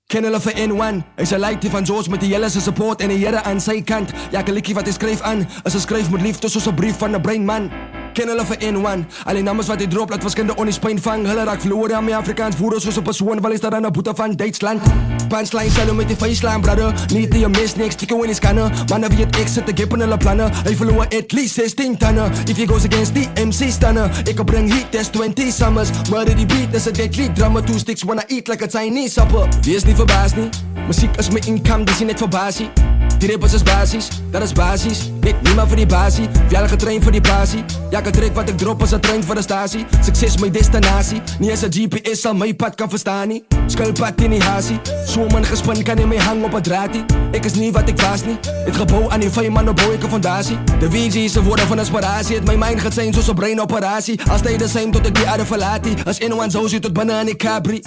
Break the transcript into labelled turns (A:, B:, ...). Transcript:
A: Ken hulle vir N1. Hy's 'n lady van George met die hele se support en die Here aan sy kant. Ja, 'n liedjie wat hy skryf aan, is 'n skryf met liefde soos 'n brief van 'n breinman. Ken hulle vir N1. Al die names wat hy drop laat verskinde onniespyn vang. Hulle raak verlore aan my Afrikaans woorde soos 'n persoon wel is daar 'n boete van Duitsland. Punchline sal met die faceline brother. Niet die mis niks stikken in die scanner. Mannen wie het ek zit te gap in hulle planne. Hy verloor at least 16 tonne. If he goes against the MC stunner. Ek bring heat, there's 20 summers. Murder die beat, is a deadly drama. Two sticks wanna eat like a Chinese supper. Wees nie verbaas nie. Muziek is my income, dis nie net verbasie. Die rappers is basis, dat is basis. Net niemand vir die basie, veel getraind vir die passie. Ja, ek trek wat ek drop as 'n trein vir 'n stasie. Sukses my destinasie, nie as 'n GPS sal my pad kan verstaan nie. Skuilpad in die hasie, so man gespin kan nie my hang op 'n draatie. Ek is nie wat ek was nie, het gebou aan die 5 man bou ek 'n fondasie. De VG se woorde van inspirasie, het my mind gesien soos 'n breinoperasie. As tyd is same tot ek die aarde verlaat. As anyone sou sit tot binne in die Capri.